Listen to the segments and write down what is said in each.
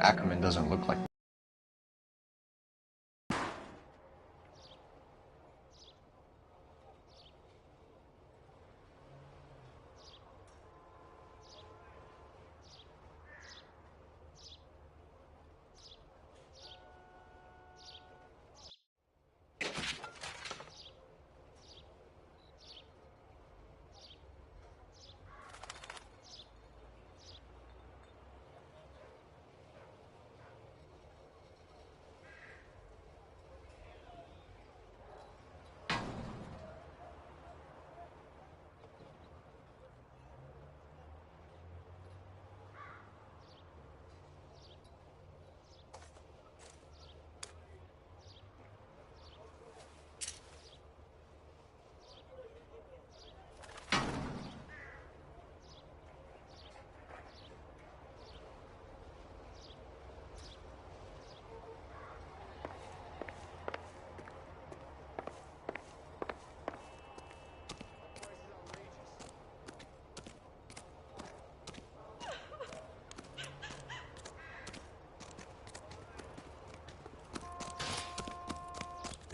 Ackerman doesn't look like.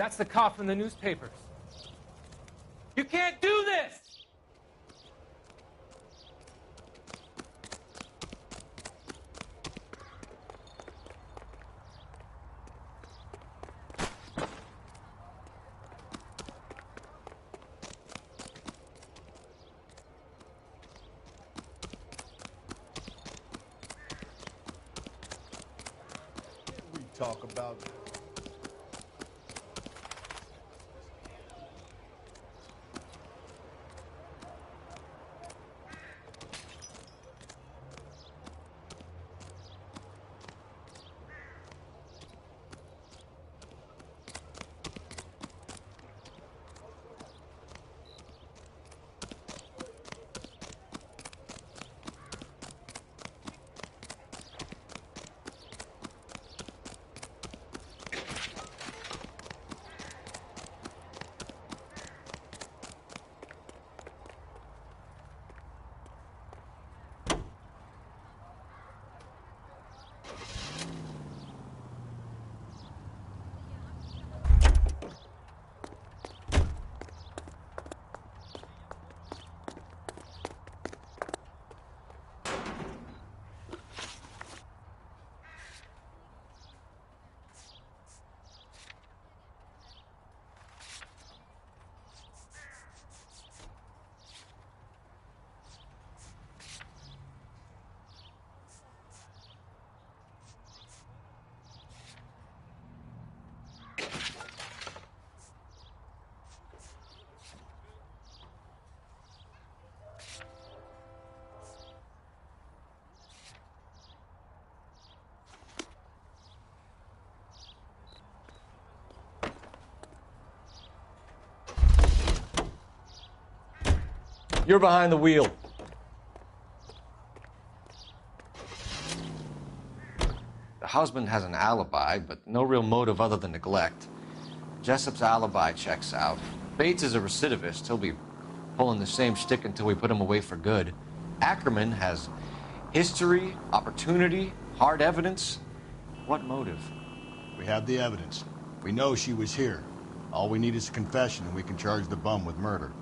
That's the cop from the newspapers. You can't do this! We talk about You're behind the wheel. The husband has an alibi, but no real motive other than neglect. Jessup's alibi checks out. Bates is a recidivist. He'll be pulling the same shtick until we put him away for good. Ackerman has history, opportunity, hard evidence. What motive? we have the evidence. We know she was here. All we need is a confession and we can charge the bum with murder.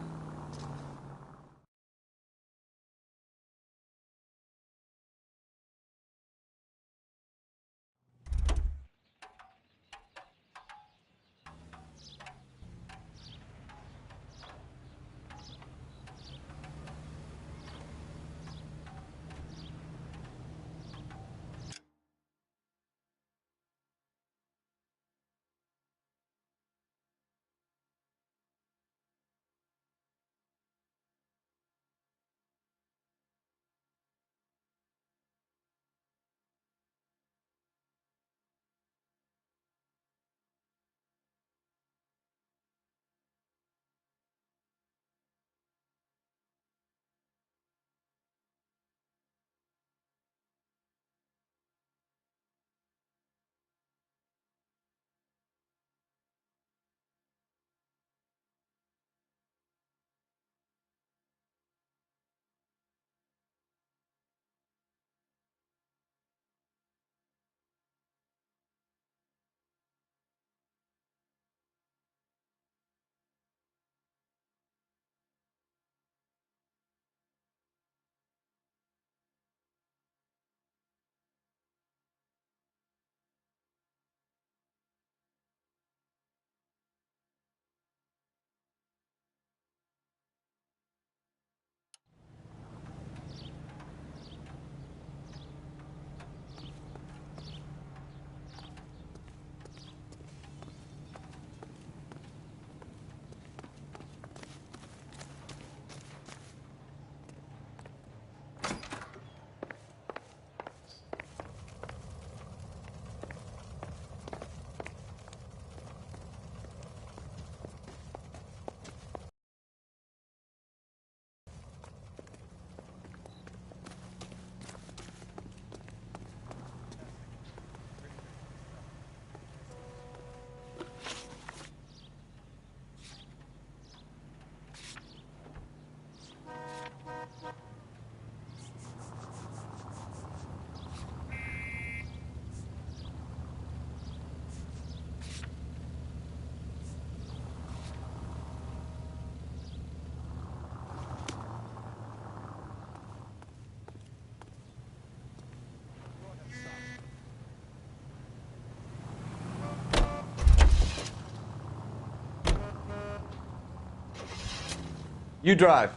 You drive.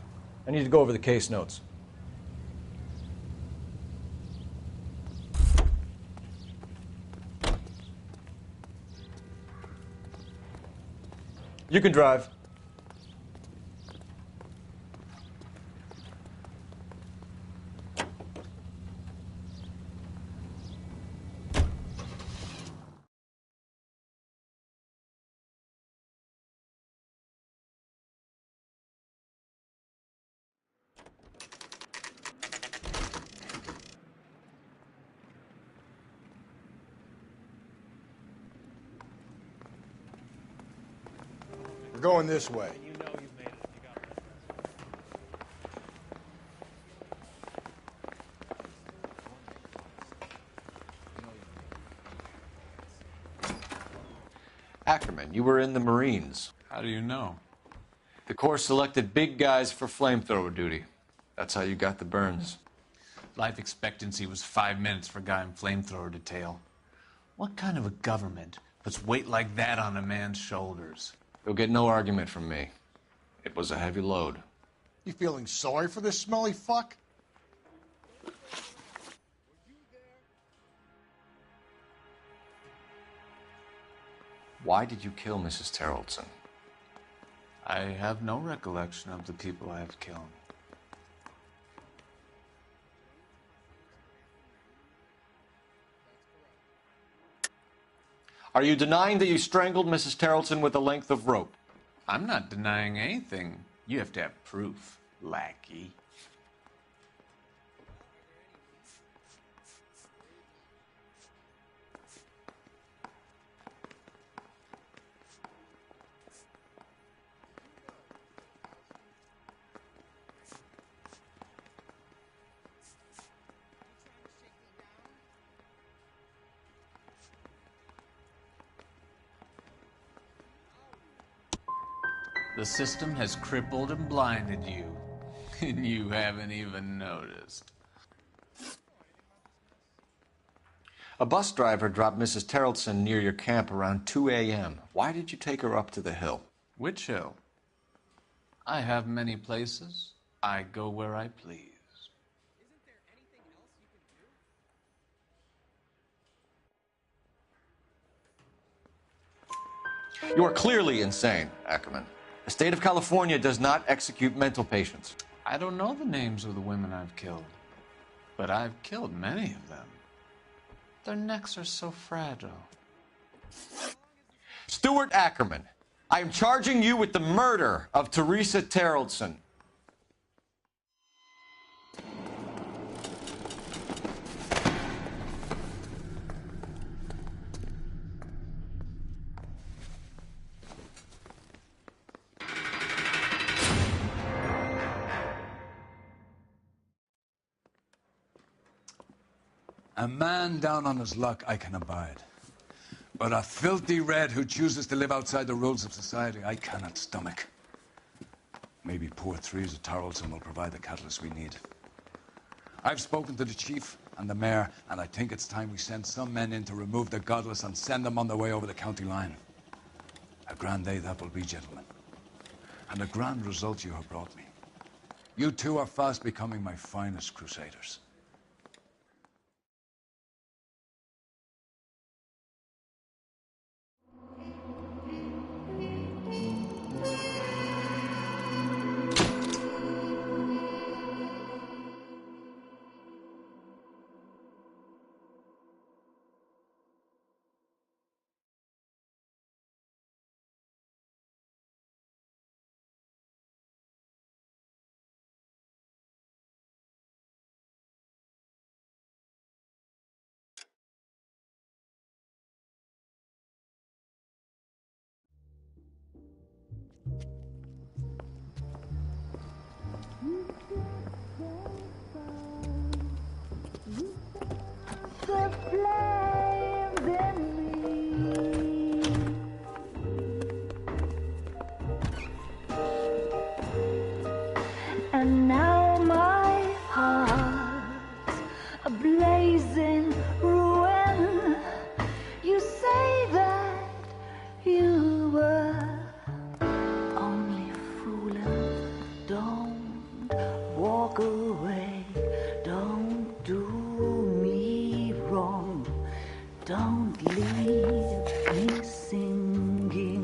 I need to go over the case notes. You can drive. We're going this way. You know you've made it if you got Ackerman, you were in the Marines. How do you know? The Corps selected big guys for flamethrower duty. That's how you got the burns. Life expectancy was 5 minutes for a guy in flamethrower detail. What kind of a government puts weight like that on a man's shoulders? You'll get no argument from me. It was a heavy load. You feeling sorry for this smelly fuck? Why did you kill Mrs. Terrelson? I have no recollection of the people I have killed. Are you denying that you strangled Mrs. Terrelson with a length of rope? I'm not denying anything. You have to have proof, lackey. The system has crippled and blinded you, and you haven't even noticed. A bus driver dropped Mrs. Terrelson near your camp around 2 a.m. Why did you take her up to the hill? Which hill? I have many places. I go where I please. You are clearly insane, Ackerman. The state of California does not execute mental patients. I don't know the names of the women I've killed, but I've killed many of them. Their necks are so fragile. Stuart Ackerman, I am charging you with the murder of Teresa Terrelson. A man down on his luck I can abide. But a filthy red who chooses to live outside the rules of society I cannot stomach. Maybe poor Teresa Tarleton will provide the catalyst we need. I've spoken to the chief and the mayor, and I think it's time we send some men in to remove the godless and send them on their way over the county line. A grand day that will be, gentlemen. And a grand result you have brought me. You two are fast becoming my finest crusaders. And now my heart's a blazing ruin. You say that you were only fooling, don't Don't leave me singing.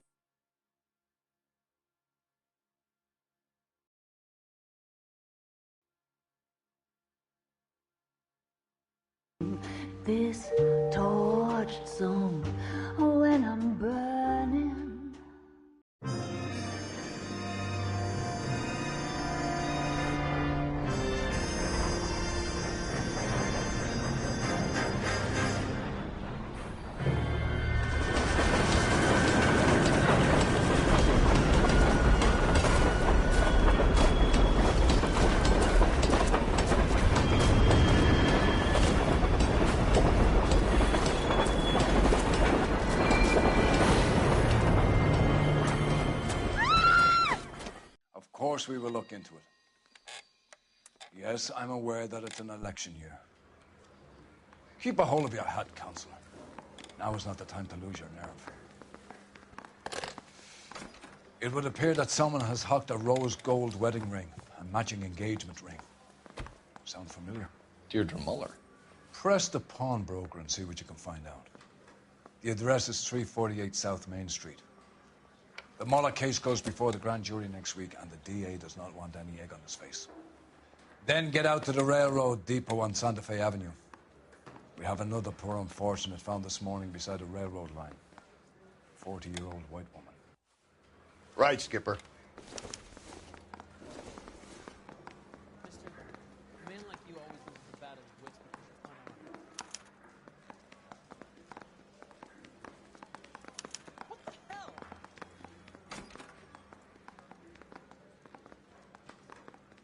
This torched song when I'm burning. Of course we will look into it. Yes, I'm aware that it's an election year. Keep a hold of your hat, Counselor. Now is not the time to lose your nerve. It would appear that someone has hocked a rose gold wedding ring, a matching engagement ring. Sound familiar? Deirdre Muller. Press the pawnbroker and see what you can find out. The address is 348 South Main Street. The Muller case goes before the grand jury next week, and the DA does not want any egg on his face. Then get out to the railroad depot on Santa Fe Avenue. We have another poor unfortunate found this morning beside a railroad line. 40-year-old white woman. Right, Skipper. Mister, a man like you always loses the battle of wits because you're unarmed. What the hell?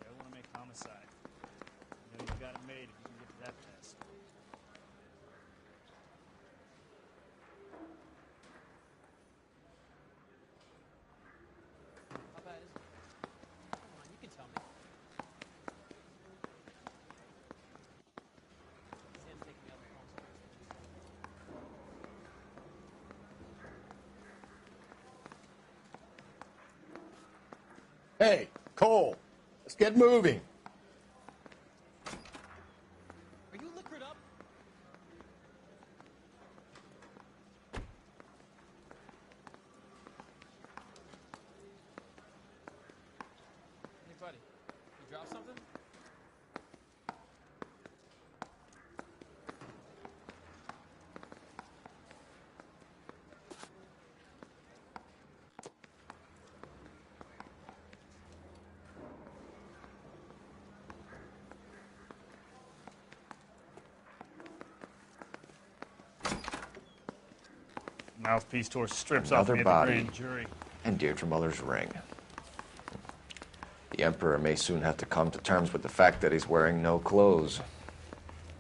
I want to make homicide. You know you've got it made if you can get to that fast. How bad is it? Come on, you can tell me. Sam taking me out of the phone. Hey, Cole, let's get moving. Are you liquored up? Hey, buddy, you dropped something? Mouthpiece tore strips off Another me at body. the grand jury. And Deirdre Muller's ring. The Emperor may soon have to come to terms with the fact that he's wearing no clothes.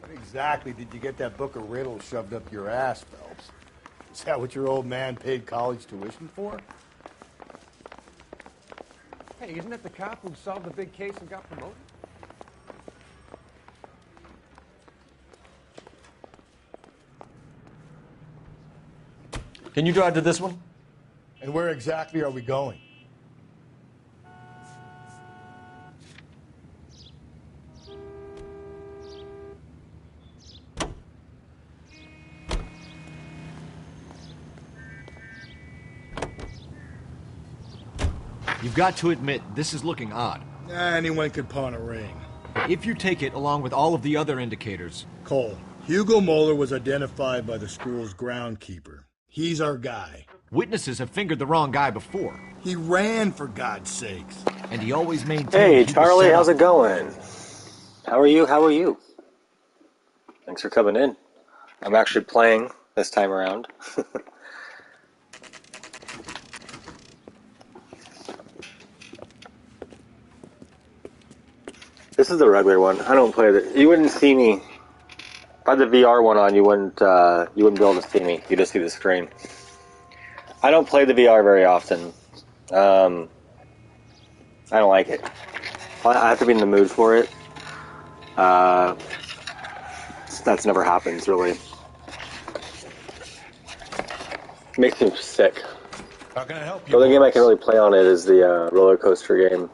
What exactly did you get that book of riddles shoved up your ass, Phelps? Is that what your old man paid college tuition for? Hey, isn't that the cop who solved the big case and got promoted? Can you drive to this one? And where exactly are we going? You've got to admit, this is looking odd. Anyone could pawn a ring. If you take it along with all of the other indicators... Cole, Hugo Moeller was identified by the school's groundkeeper. He's our guy. Witnesses have fingered the wrong guy before. He ran, for God's sakes. And he always maintained... Hey, he was Charlie, set how's up. it going? How are you? How are you? Thanks for coming in. I'm actually playing this time around. This is the regular one. I don't play the. You wouldn't see me. If I had the VR one on, you wouldn't be able to see me. You just see the screen. I don't play the VR very often. I don't like it. I have to be in the mood for it. That's never happens, really. It makes me sick. How can I help you? The only game I can really play on it is the roller coaster game.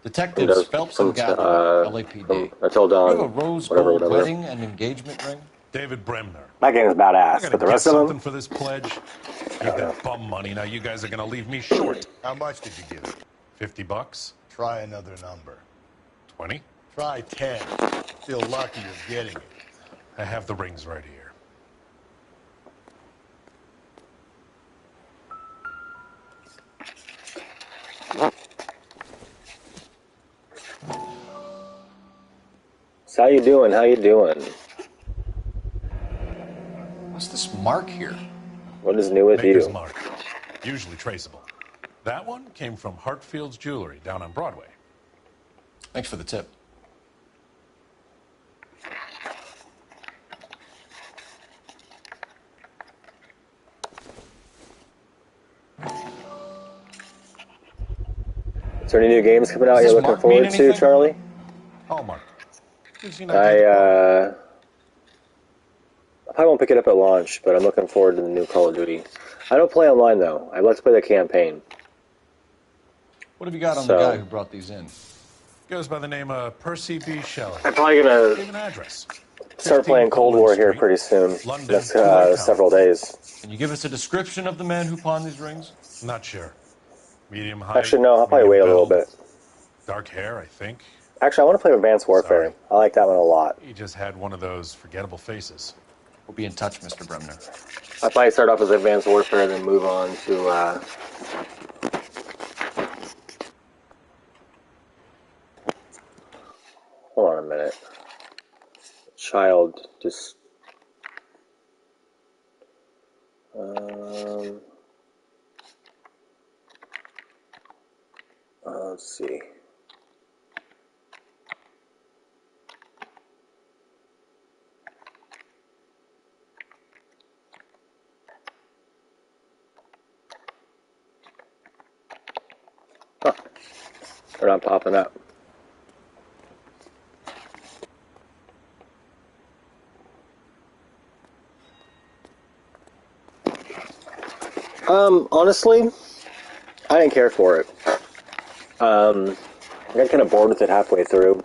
Detectives Phelps and Gather, LAPD. Until You Dawn. have a rose whatever. gold wedding and engagement ring? David Bremner. That game is I badass, gotta but the get rest of something them, for this pledge. Need that bum money. Now you guys are gonna leave me short. How much did you give it? $50. Try another number. 20. Try 10. Feel lucky you're getting it. I have the rings right here. so how you doing? How you doing? What's this mark here? What is new with Maker's you? mark. Usually traceable. That one came from Hartfield's Jewelry down on Broadway. Thanks for the tip. Is there any new games coming out Does you're this looking mark forward mean to, anything? Charlie? Hallmark. Gives you an idea of the I probably won't pick it up at launch, but I'm looking forward to the new Call of Duty. I don't play online though. I'd like to play the campaign. What have you got on So- the guy who brought these in? Goes by the name of Percy B. Shelley. I'm probably gonna Give an address. start playing Cold War here pretty soon. London, Next Tulane several days. Can you give us a description of the man who pawned these rings? Not sure. Medium height. Actually, no. I'll probably wait medium a little build, bit. Dark hair, I think. Actually, I want to play Advanced Warfare. Sorry. I like that one a lot. He just had one of those forgettable faces. We'll be in touch, Mr. Bremner. I'll probably start off with Advanced Warfare, then move on to. Hold on a minute. Child just. Let's see. Huh. They're not popping up. Honestly, I didn't care for it. I got kind of bored with it halfway through.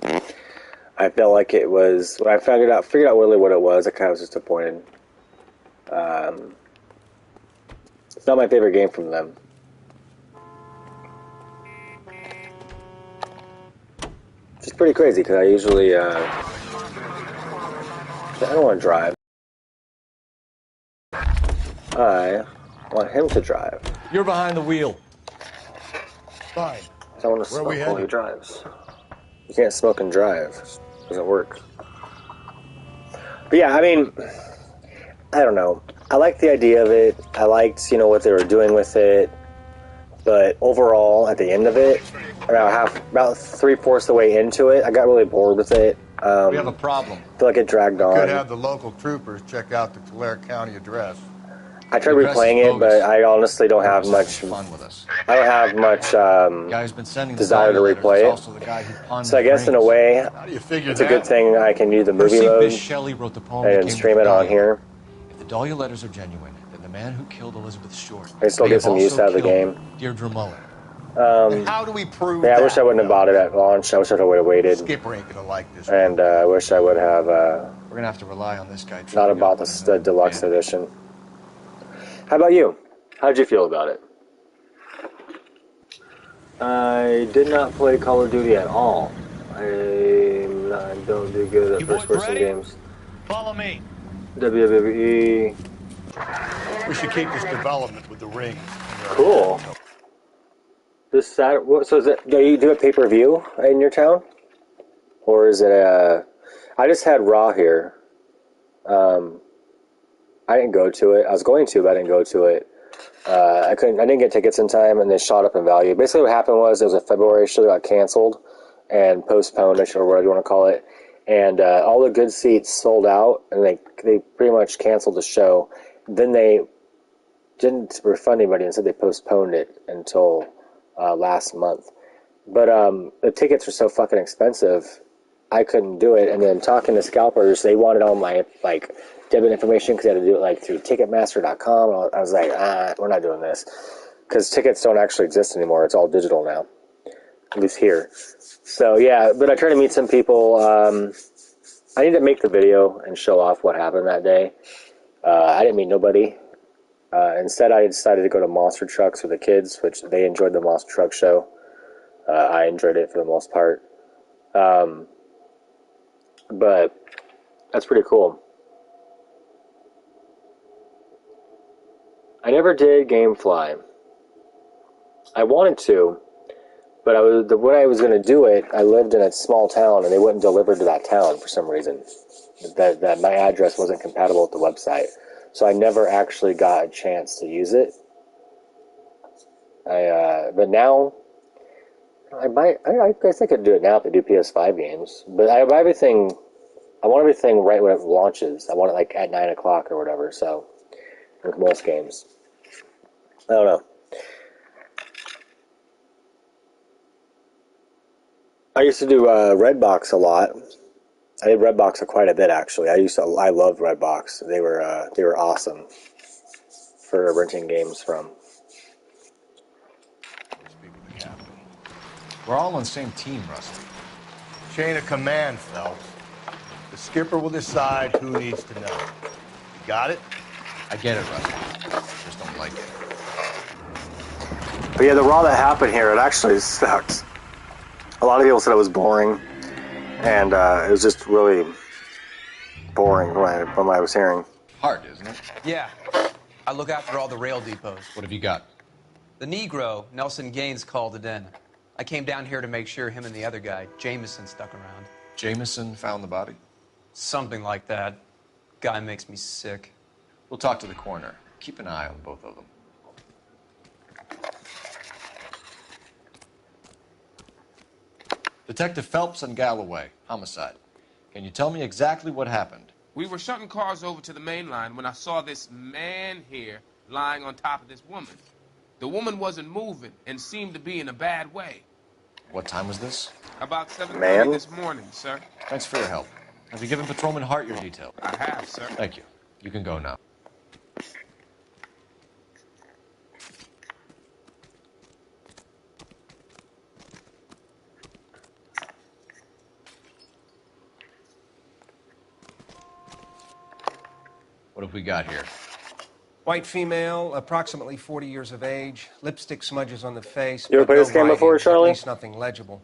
I felt like it was when I figured out really what it was. I kind of was disappointed. It's not my favorite game from them. Which is pretty crazy because I usually I don't want to drive. I want him to drive. You're behind the wheel. Fine. I don't want to Where are smoke we while he headed? drives. You can't smoke and drive. It doesn't work. But yeah, I mean, I don't know. I liked the idea of it. I liked, what they were doing with it. But overall, at the end of it, about 3/4 of the way into it, I got really bored with it. We have a problem. I feel like it dragged on. Could have the local troopers check out the Tulare County address. I tried The address replaying is it, but bogus. I honestly don't have Have much. fun with us. I don't have much The guy who's been sending the desire to dog letters replay is it. also the guy who pawned So I the guess in a rings. way, How do you figure it's a that? good thing I can use the movie Percy mode Bysshe Shelley wrote the poem that and came stream with it the on Dahlia. here. If the Dahlia letters are genuine, then the man who killed Elizabeth Short I still may get have some use also out of the killed game. Deirdre Mullen. How do we prove Yeah, that? I wish I wouldn't have bought it at launch. I wish I would have waited. Skipper ain't gonna like this. And I wish I would have We're gonna have to rely on this guy. not have bought the deluxe edition. How about you? How did you feel about it? I did not play Call of Duty at all. I don't do good at You boys first-person ready? games. Follow me. WWE. We should keep this development with the rings. Cool. This Saturday. So is it? Do you do a pay-per-view in your town, or is it a? I just had Raw here. I didn't go to it. I was going to, but I didn't go to it. I didn't get tickets in time, and they shot up in value. Basically, what happened was there was a February show that got canceled and postponed, or whatever you want to call it. And all the good seats sold out, and they pretty much canceled the show. Then they didn't refund anybody and said they postponed it until last month. But the tickets were so fucking expensive, I couldn't do it. And then talking to scalpers, they wanted all my debit information because they had to do it through Ticketmaster.com. And I was like, we're not doing this because tickets don't actually exist anymore. It's all digital now, at least here. So yeah, but I tried to meet some people. I need to make the video and show off what happened that day. I didn't meet nobody. Instead, I decided to go to Monster Trucks with the kids, which they enjoyed the Monster Truck show. I enjoyed it for the most part. But that's pretty cool. I never did GameFly. I wanted to, but when I was going to do it, I lived in a small town, and they wouldn't deliver to that town for some reason. That my address wasn't compatible with the website, so I never actually got a chance to use it. But now, I guess I could do it now if I do PS5 games. But I want everything right when it launches. I want it like at 9 o'clock or whatever. So with most games, I don't know. I used to do Redbox a lot. I did Redbox quite a bit actually. I loved Redbox. They were awesome for renting games from. We're all on the same team, Rusty. Chain of command, Phelps. The skipper will decide who needs to know. You got it? I get it, Rusty. Just don't like it. But yeah, the Raw that happened here, it actually sucked. A lot of people said it was boring, and it was just really boring from what I was hearing. Hard, isn't it? Yeah. I look after all the rail depots. What have you got? The Negro, Nelson Gaines, called it in. I came down here to make sure him and the other guy, Jameson, stuck around. Jameson found the body? Something like that. Guy makes me sick. We'll talk to the coroner. Keep an eye on both of them. Detective Phelps and Galloway, homicide. Can you tell me exactly what happened? We were shutting cars over to the main line when I saw this man here lying on top of this woman. The woman wasn't moving and seemed to be in a bad way. What time was this? About 7:30 this morning, sir. Thanks for your help. Have you given Patrolman Hart your details? I have, sir. Thank you. You can go now. What have we got here? White female, approximately 40 years of age, lipstick smudges on the face. You ever played this game before, Charlie? At least nothing legible.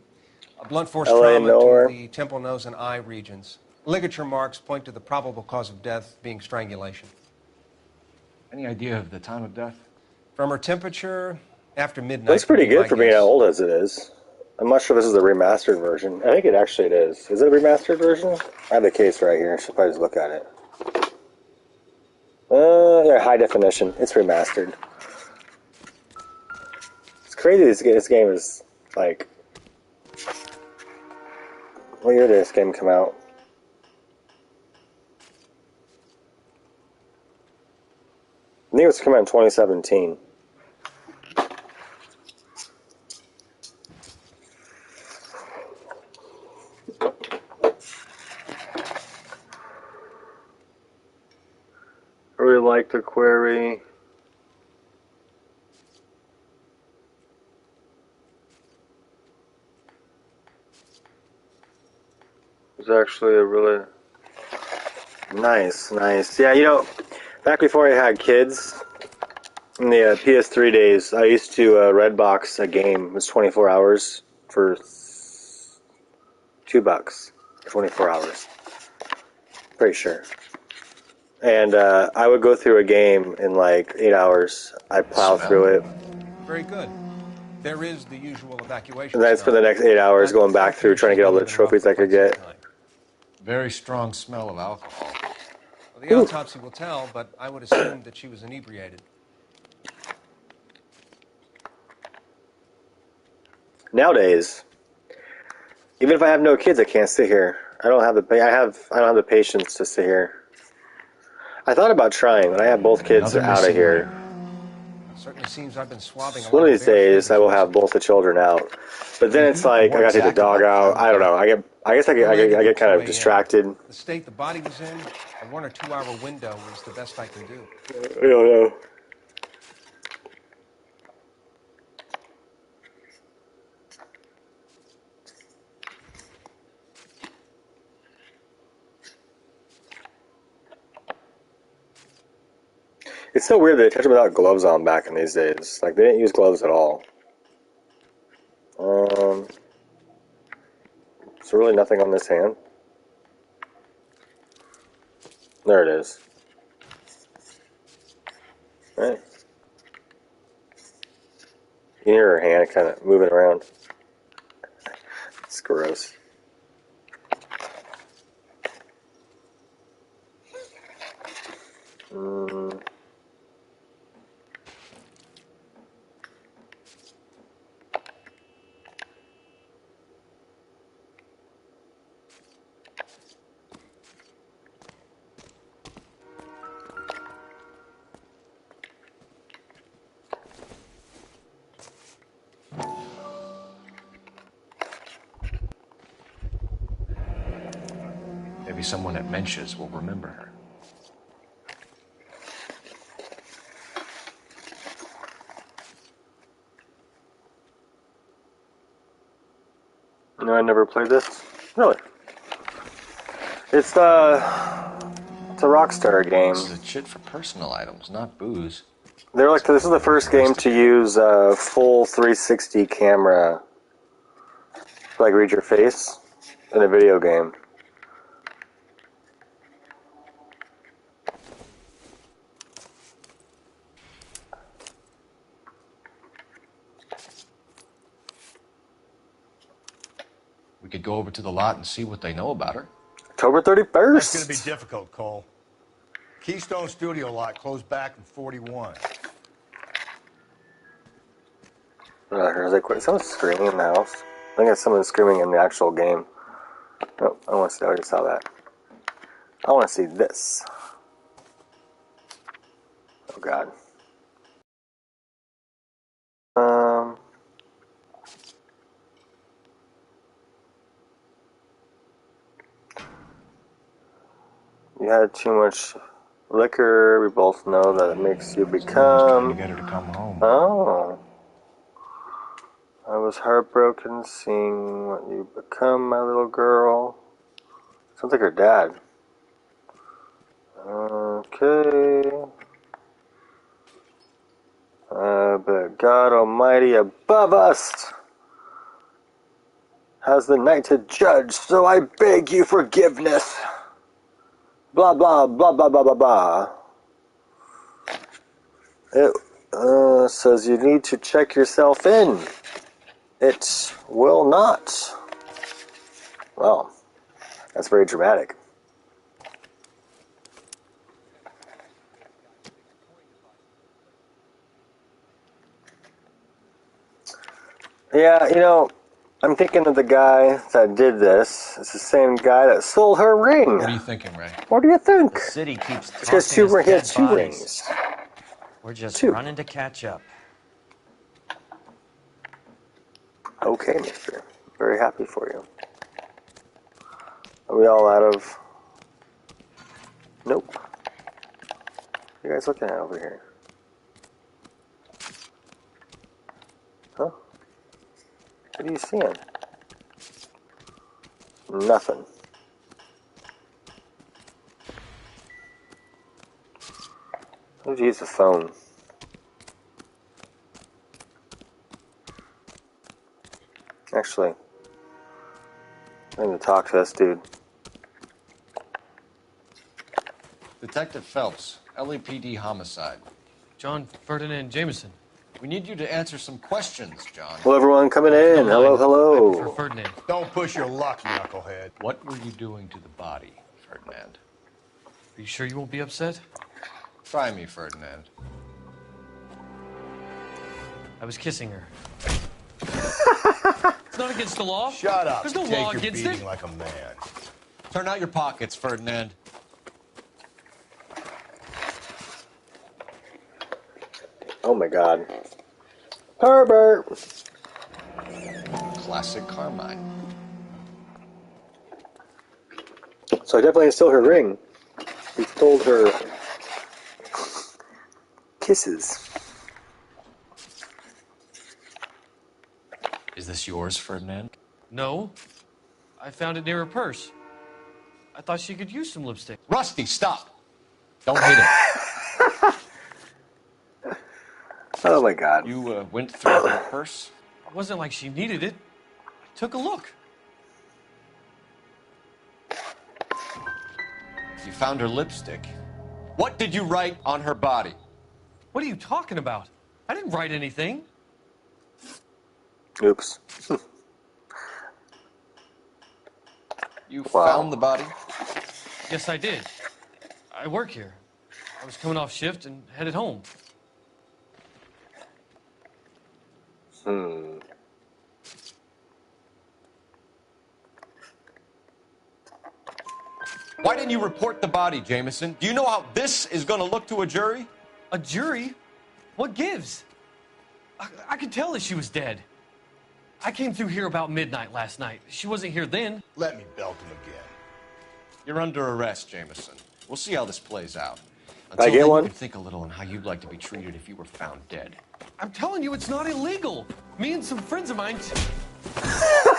A blunt force LA, trauma Noire. to the temple, nose, and eye regions. Ligature marks point to the probable cause of death being strangulation. Any idea of the time of death? From her temperature, after midnight. Looks pretty good my for being guess. as old as it is. I'm not sure this is the remastered version. I think it actually is. Is it a remastered version? I have the case right here. I should probably just look at it. Yeah, high definition. It's remastered. It's crazy this game is, like... What year did this game come out? I think it was coming out in 2017. I really like the query. It's actually a really nice. Yeah, you know, back before I had kids, in the PS3 days, I used to Redbox a game. It was 24 hours for $2. 24 hours. Pretty sure. And I would go through a game in like 8 hours. I'd plow through it. Very good. There is the usual evacuation. And that's for the next 8 hours going back through trying to get all the trophies I could get. Very strong smell of alcohol. Well, the autopsy will tell, but I would assume that she was inebriated. Nowadays, even if I have no kids, I can't sit here. I don't have the patience to sit here. I thought about trying, but I have both kids out of here. It certainly seems I've been swabbing. One of these days, I will have both the children out. But then it's like I got to take the dog out. I don't know. I guess I get kind of distracted. The state the body was in, a 1 or 2 hour window was the best I can do. I don't know. It's so weird they touch them without gloves on back in these days. Like, they didn't use gloves at all. So really nothing on this hand. There it is. Right. You can hear her hand kind of moving around. It's gross. Maybe someone at Mensch's will remember her. No, I never played this. Really? It's a Rockstar game. This is a chit for personal items, not booze. They're like, this is the first game to use a full 360 camera to like read your face in a video game. We could go over to the lot and see what they know about her. October 31st. That's going to be difficult, Cole. Keystone Studio lot closed back in 41. There's like someone's screaming in the house. I think it's someone screaming in the actual game. Oh, I want to see. I already saw that. I want to see this. Oh God. You had too much liquor. We both know that it makes you become. Trying to get her to come home. Oh. I was heartbroken seeing what you become, my little girl. Sounds like her dad. Okay. But God Almighty above us has the night to judge, so I beg you forgiveness. Blah, blah, blah, blah, blah, blah, blah. It says you need to check yourself in. It will not. Well, that's very dramatic. Yeah, you know, I'm thinking of the guy that did this. It's the same guy that sold her ring. What are you thinking, Ray? What do you think? The city keeps He has tossing us he has dead two bodies. rings. We're just Two. running to catch up. Okay, mister. Very happy for you. Are we all out of... Nope. What are you guys looking at over here? Huh? What are you seeing? Nothing. Who'd use the phone? Actually, I need to talk to this dude. Detective Phelps, LAPD homicide. John Ferdinand Jameson. We need you to answer some questions, John. Hello, everyone coming in. Hello, I prefer hello. Ferdinand. Don't push your luck, knucklehead. What were you doing to the body, Ferdinand? Are you sure you won't be upset? Try me, Ferdinand. I was kissing her. It's not against the law. Shut up. There's no Take law your against beating it. like a man. Turn out your pockets, Ferdinand. Oh my God. Herbert! Classic Carmine. So I definitely stole her ring. He stole her kisses. Is this yours, Ferdinand? No. I found it near her purse. I thought she could use some lipstick. Rusty, stop! Don't hit him. Oh my God. You went through her purse? It wasn't like she needed it. I took a look. You found her lipstick. What did you write on her body? What are you talking about? I didn't write anything. Oops. You Wow. found the body? Yes, I did. I work here. I was coming off shift and headed home. Why didn't you report the body, Jameson? Do you know how this is going to look to a jury? A jury? What gives? I could tell that she was dead. I came through here about midnight last night. She wasn't here then. Let me belt him again. You're under arrest, Jameson. We'll see how this plays out. I get then, one? you can think a little on how you'd like to be treated if you were found dead. I'm telling you, it's not illegal. Me and some friends of mine...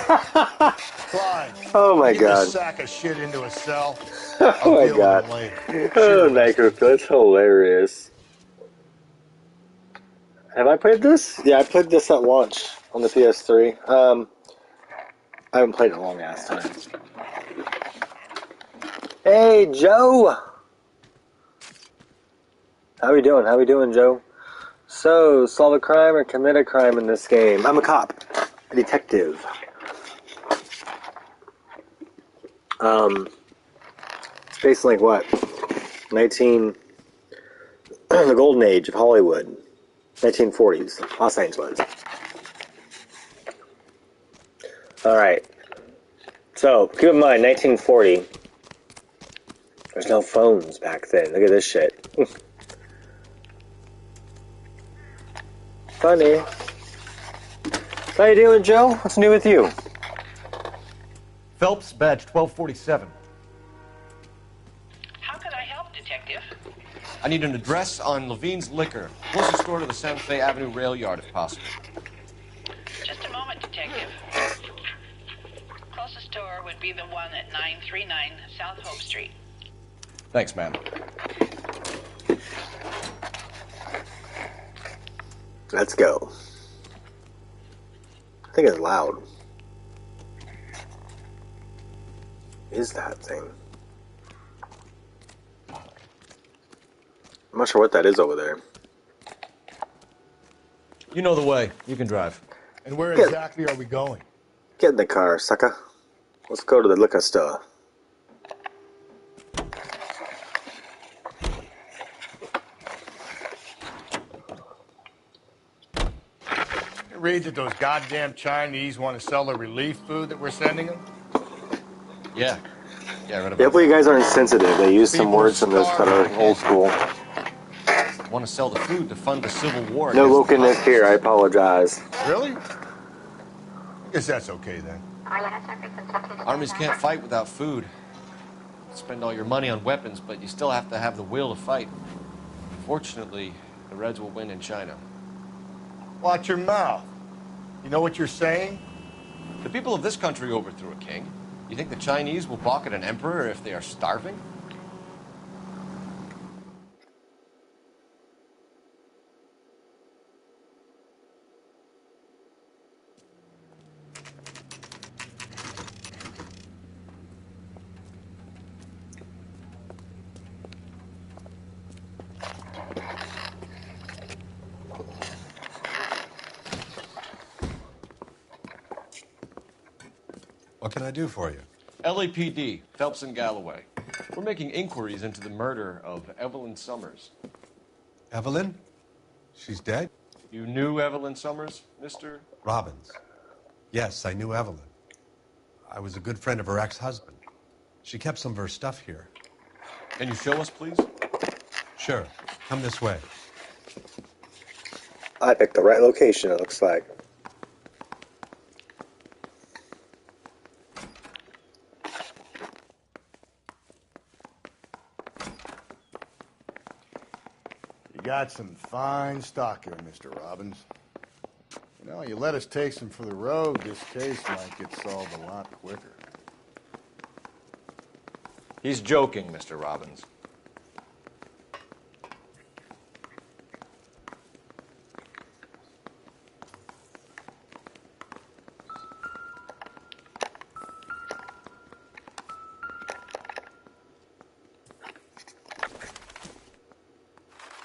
Clyde. Oh my get God. This sack of shit into a cell. Oh I'll my deal God. with him later. Oh, Nyquist, that's hilarious. Have I played this? Yeah, I played this at launch on the PS3. I haven't played it in a long ass time. Hey, Joe! How we doing? How we doing, Joe? So, solve a crime or commit a crime in this game? I'm a cop. A detective. It's based on like what? The golden age of Hollywood. 1940s, Los Angeles. Alright. So, keep in mind, 1940. There's no phones back then. Look at this shit. Funny. How you doing, Joe? What's new with you? Phelps, badge 1247. How could I help, Detective? I need an address on Levine's Liquor. Closest store to the Santa Fe Avenue rail yard, if possible. Just a moment, Detective. Closest store would be the one at 939 South Hope Street. Thanks, ma'am. Let's go. I think it's loud. Is that thing? I'm not sure what that is over there. You know the way. You can drive. And where exactly are we going? Get in the car, sucker. Let's go to the liquor store. Read that those goddamn Chinese want to sell the relief food that we're sending them? Yeah. Yeah, I read about Hopefully you guys aren't sensitive. They use some People words in this that are old school. Want to sell the food to fund the Civil War. No against the wokeness here, I apologize. Really? Guess that's okay then. Armies can't fight without food. Spend all your money on weapons, but you still have to have the will to fight. Fortunately, the Reds will win in China. Watch your mouth. You know what you're saying? The people of this country overthrew a king. You think the Chinese will balk at an emperor if they are starving? What can I do for you? LAPD, Phelps and Galloway. We're making inquiries into the murder of Evelyn Summers. Evelyn? She's dead? You knew Evelyn Summers, Mr. Robbins. Yes, I knew Evelyn. I was a good friend of her ex-husband. She kept some of her stuff here. Can you show us, please? Sure. Come this way. I picked the right location, it looks like. You got some fine stock here, Mr. Robbins. You know, you let us take some for the road, this case might get solved a lot quicker. He's joking, Mr. Robbins.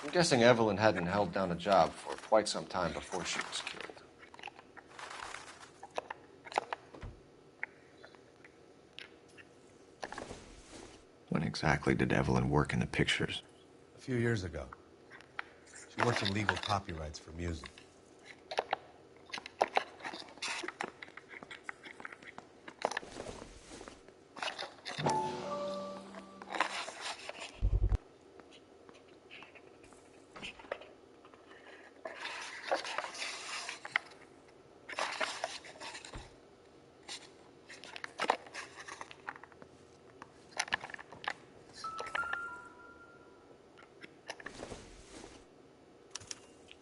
I'm guessing Evelyn hadn't held down a job for quite some time before she was killed. When exactly did Evelyn work in the pictures? A few years ago. She worked in legal copyrights for music.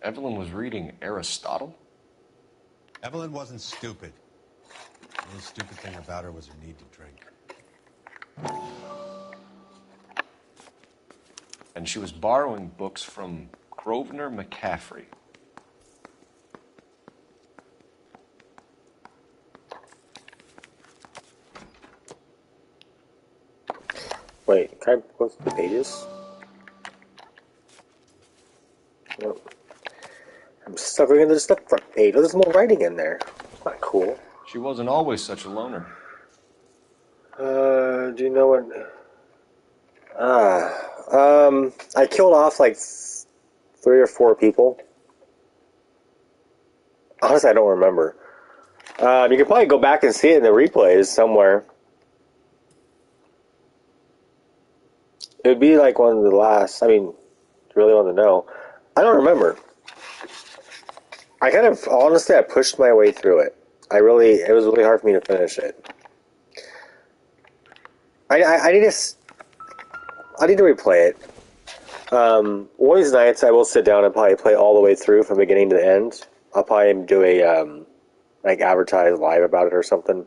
Evelyn was reading Aristotle? Evelyn wasn't stupid. The only stupid thing about her was her need to drink. And she was borrowing books from Grosvenor McCaffrey. Wait, can I go through the pages? Nope. I'm stuck looking at just the front page. Oh, there's more writing in there. Not cool. She wasn't always such a loner. Do you know what? I killed off like 3 or 4 people. Honestly, I don't remember. You could probably go back and see it in the replays somewhere. It would be like one of the last. I mean, really want to know. I don't remember. I kind of, honestly, I pushed my way through it. It was really hard for me to finish it. I need to replay it. One of these nights, I will sit down and probably play all the way through from beginning to the end. I'll probably do a like advertise live about it or something,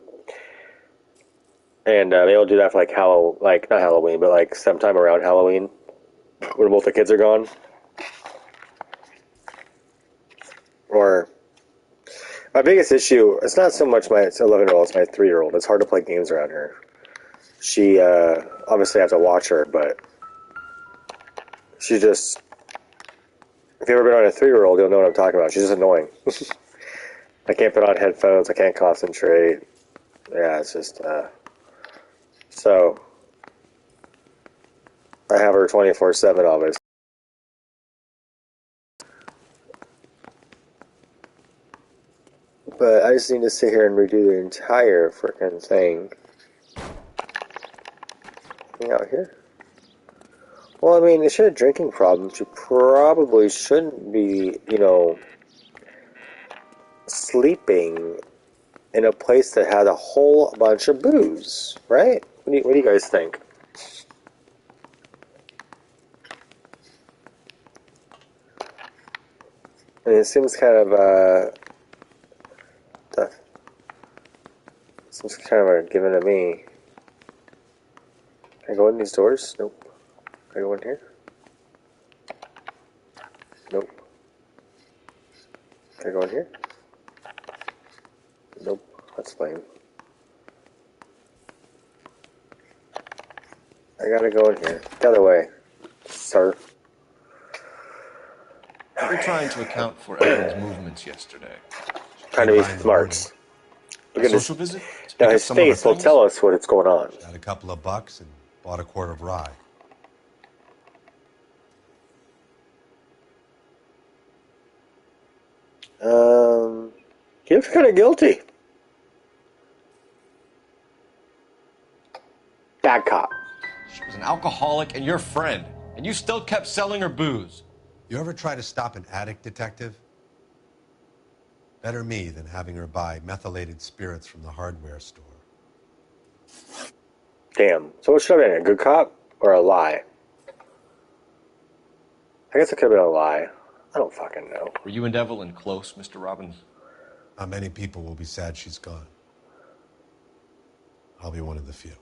and maybe I'll do that for like not Halloween, but like sometime around Halloween, when both the kids are gone. Or my biggest issue, it's not so much my 11-year-old, it's my 3-year-old. It's hard to play games around her. She obviously I have to watch her, but she just. If you've ever been on a 3-year-old, you'll know what I'm talking about. She's just annoying. I can't put on headphones. I can't concentrate. Yeah, it's just. So. I have her 24/7, obviously. But I just need to sit here and redo the entire frickin' thing. Anything out here? Well, I mean, if she had a drinking problem, she probably shouldn't be, sleeping in a place that had a whole bunch of booze, right? What do you guys think? I mean, it seems kind of, seems kind of a given to me. Can I go in these doors? Nope. Can I go in here? Nope. Can I go in here? Nope. That's lame. I gotta go in here. Get out of the way, sir. You're trying to account for Evelyn's movements yesterday. Trying to be smart. Look at social his, visit? To now pick up his some of her face will things? tell us what's going on. Had a couple of bucks and bought a quart of rye. He looks kind of guilty. Bad cop. She was an alcoholic and your friend, and you still kept selling her booze. You ever try to stop an addict, detective? Better me than having her buy methylated spirits from the hardware store. Damn. So what should I have been, a good cop or a lie? I guess it could have been a lie. I don't fucking know. Were you and Evelyn close, Mr. Robbins? Not many people will be sad she's gone. I'll be one of the few.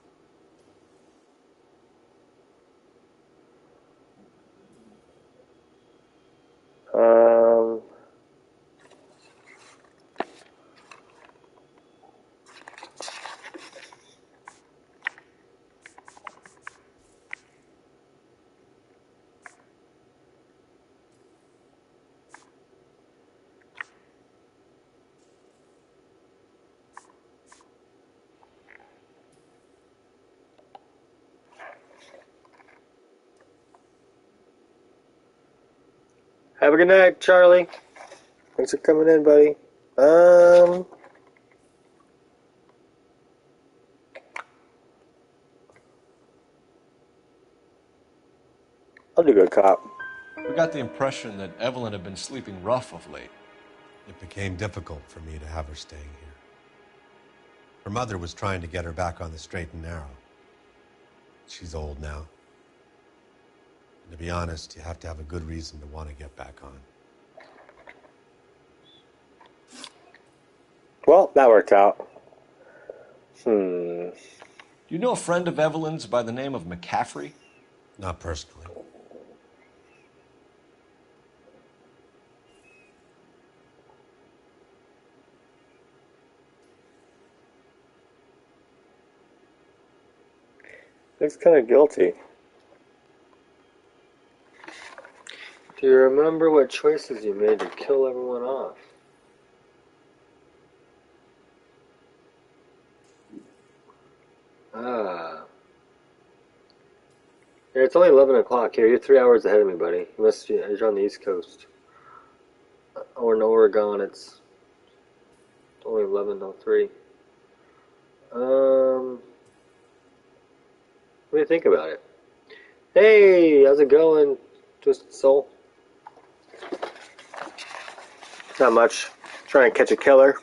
Have a good night, Charlie. Thanks for coming in, buddy. I'll do good cop. We got the impression that Evelyn had been sleeping rough of late. It became difficult for me to have her staying here. Her mother was trying to get her back on the straight and narrow. She's old now. And to be honest, you have to have a good reason to want to get back on. Well, that worked out. Do you know a friend of Evelyn's by the name of McCaffrey? Not personally. Looks kind of guilty. Do you remember what choices you made to kill everyone off? Yeah, it's only 11 o'clock here. You're 3 hours ahead of me, buddy. You're on the East Coast. Or in Oregon, it's only 11:03. What do you think about it? Hey, how's it going, Twisted Soul? Not much. Trying to catch a killer.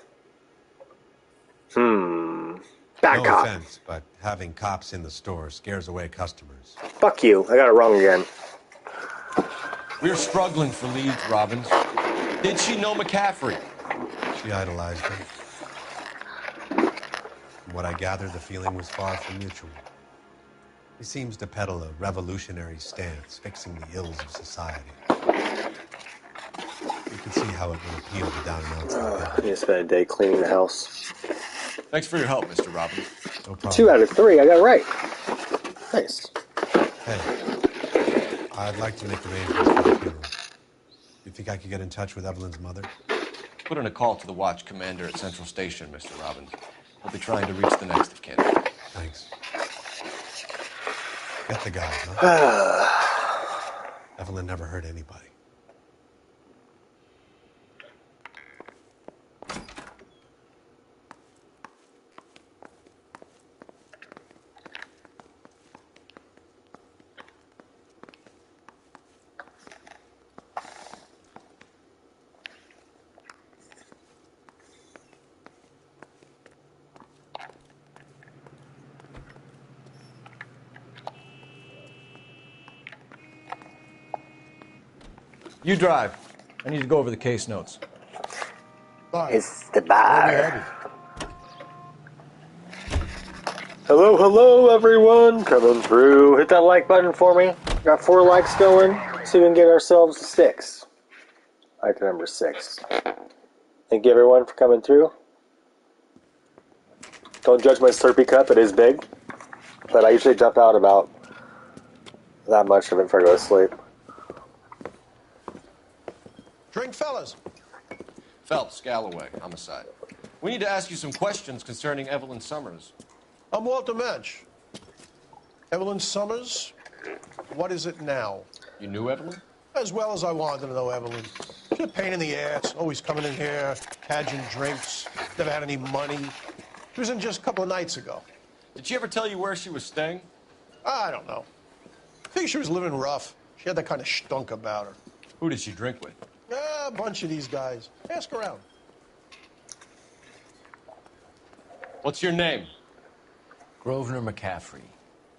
Bad no cop. offense, but having cops in the store scares away customers. Fuck you. I got it wrong again. We're struggling for leads, Robbins. Did she know McCaffrey? She idolized him. From what I gathered, the feeling was far from mutual. He seems to peddle a revolutionary stance, fixing the ills of society. You can see how it would appeal to down and outs like that. I need to spend a day cleaning the house. Thanks for your help, Mr. Robbins. No problem. 2 out of 3. I got it right. Nice. Hey, I'd like to make arrangements for the funeral. You think I could get in touch with Evelyn's mother? Put in a call to the watch commander at Central Station, Mr. Robbins. He'll be trying to reach the next of kin. Thanks. Get the guy, huh? Evelyn never hurt anybody. You drive. I need to go over the case notes. It's the bar. Hello, everyone. Coming through. Hit that like button for me. Got 4 likes going, so we can get ourselves 6. Like the number 6. Thank you, everyone, for coming through. Don't judge my Slurpee cup. It is big. But I usually dump out about that much of it before I go to sleep. Drink, fellas. Phelps, Galloway, homicide. We need to ask you some questions concerning Evelyn Summers. I'm Walter Mensch. Evelyn Summers, what is it now? You knew Evelyn? As well as I wanted to know Evelyn. She's a pain in the ass, always coming in here, cadging drinks, never had any money. She was in just a couple of nights ago. Did she ever tell you where she was staying? I don't know. I think she was living rough. She had that kind of stunk about her. Who did she drink with? A bunch of these guys. Ask around. What's your name? Grosvenor McCaffrey.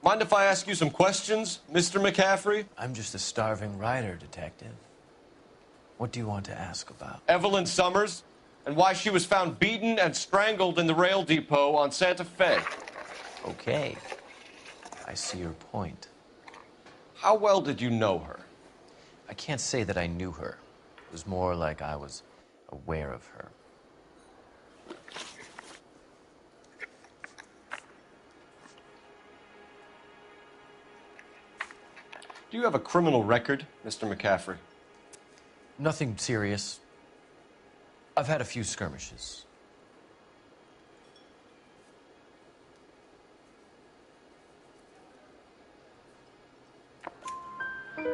Mind if I ask you some questions, Mr. McCaffrey? I'm just a starving writer, detective. What do you want to ask about? Evelyn Summers, and why she was found beaten and strangled in the rail depot on Santa Fe. Okay. I see your point. How well did you know her? I can't say that I knew her. It was more like I was aware of her. Do you have a criminal record, Mr. McCaffrey? Nothing serious. I've had a few skirmishes.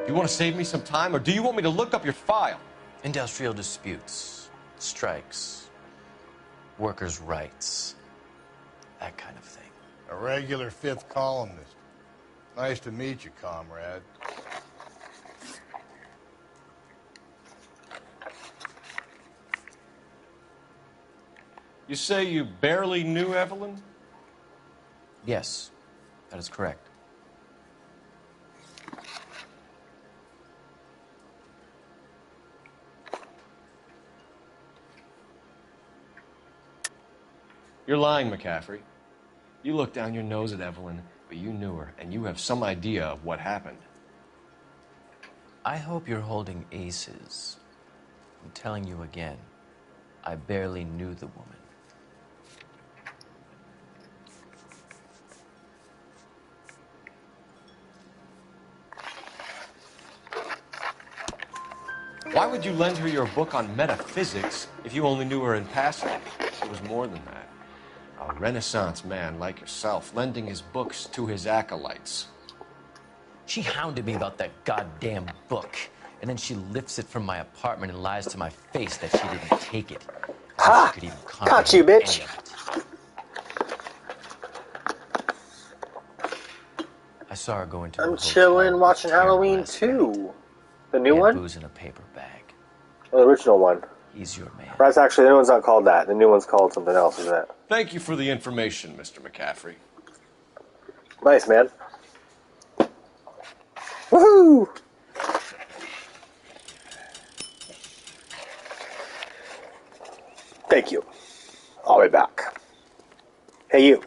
Do you want to save me some time, or do you want me to look up your file? Industrial disputes, strikes, workers' rights, that kind of thing. A regular fifth columnist. Nice to meet you, comrade. You say you barely knew Evelyn? Yes, that is correct. You're lying, McCaffrey. You looked down your nose at Evelyn, but you knew her, and you have some idea of what happened. I hope you're holding aces. I'm telling you again, I barely knew the woman. Why would you lend her your book on metaphysics if you only knew her in passing? It was more than that. A Renaissance man like yourself, lending his books to his acolytes. She hounded me about that goddamn book, and then she lifts it from my apartment and lies to my face that she didn't take it. Ha! She could even Caught you, comprehend bitch. any of it. I saw her go into a I'm hotel chilling, with watching Karen Halloween last 2. The night. new He had one? booze in a paper bag. Oh, the original one. He's your man. That's actually, the new one's not called that. The new one's called something else, isn't it? Thank you for the information, Mr. McCaffrey. Nice, man. Woohoo! Thank you. I'll be back. Hey, you.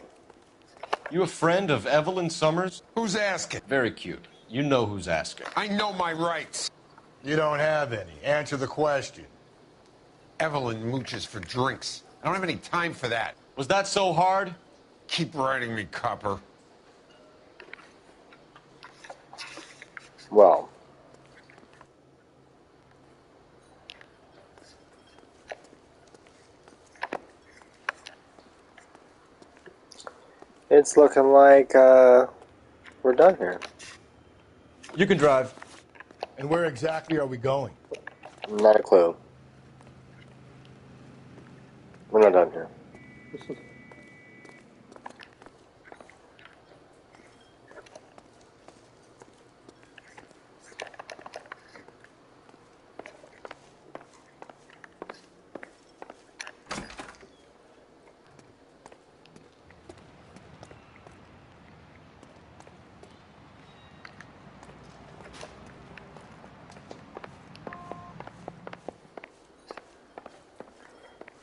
You a friend of Evelyn Summers? Who's asking? Very cute. You know who's asking. I know my rights. You don't have any. Answer the question. Evelyn mooches for drinks. I don't have any time for that. Was that so hard? Keep writing me, copper. Well. It's looking like, we're done here. You can drive. And where exactly are we going? Not a clue. We're not done here.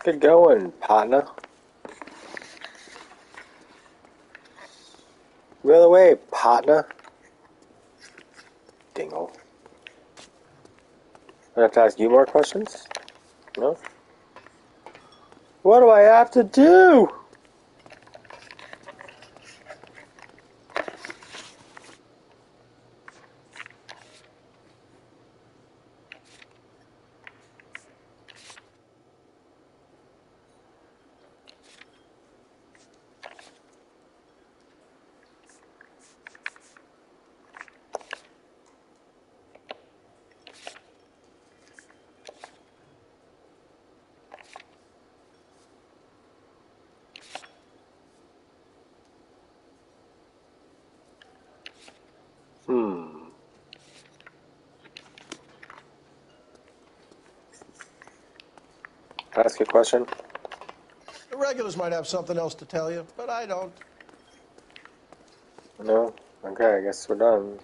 Good going, partner. The other way, partner. Dingle. I have to ask you more questions? No? What do I have to do? Can I ask you a question? The regulars might have something else to tell you, but I don't. No? Okay, I guess we're done.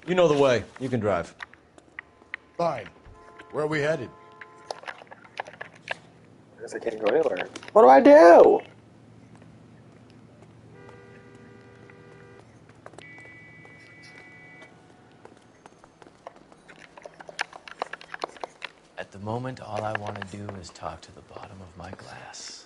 You know the way. You can drive. Fine. Where are we headed? I guess I can't go anywhere. What do I do? At the moment, all I want to do is talk to the bottom of my glass.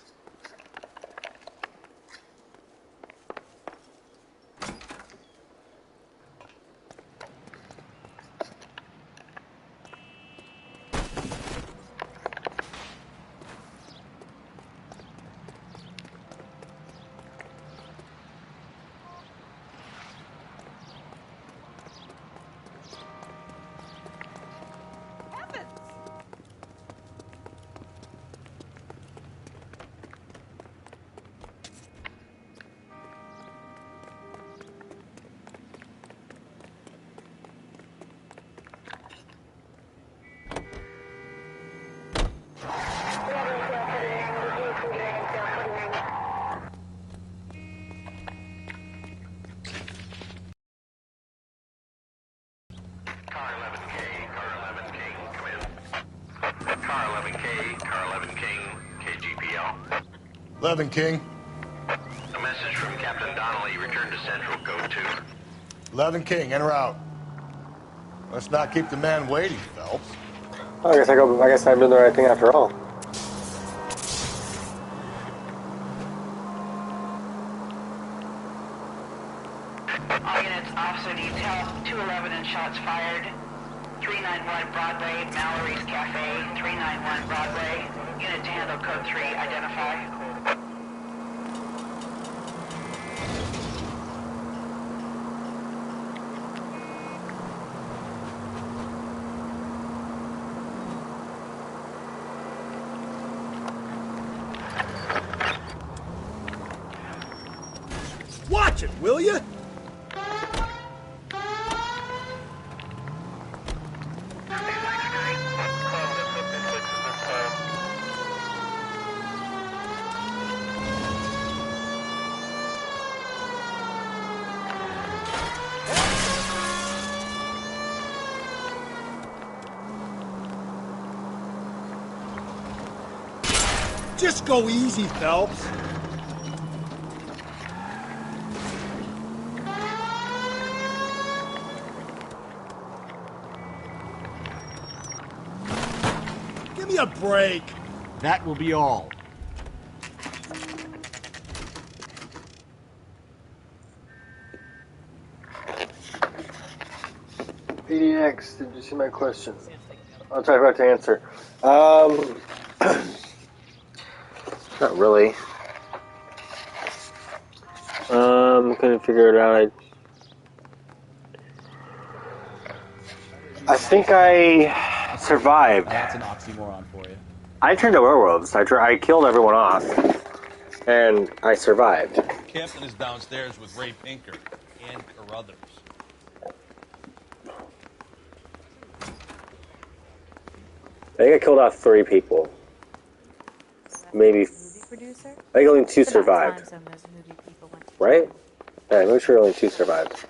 Car 11K, Car 11 King, come in. Car 11K, Car 11 King, KGPL. 11 King. A message from Captain Donnelly, return to Central, code 2. 11 King, en route. Let's not keep the man waiting, Phelps. I guess I'm doing the right thing after all. All units, officer detail, 211 and shots fired. 391 Broadway, Mallory's Cafe, 391 Broadway. Unit to handle code 3, identify. Watch it, will you? Just go easy, Phelps. Give me a break. That will be all. PDX, did you see my question? I'll try to answer. Not really. Couldn't figure it out. I think I survived. That's an oxymoron for you. I turned to werewolves. I killed everyone off, and I survived. Captain is downstairs with Ray Pinker and Carruthers. I think I killed off 3 people. Maybe. I think only 2 survived. Right? Yeah, I'm sure only 2 survived.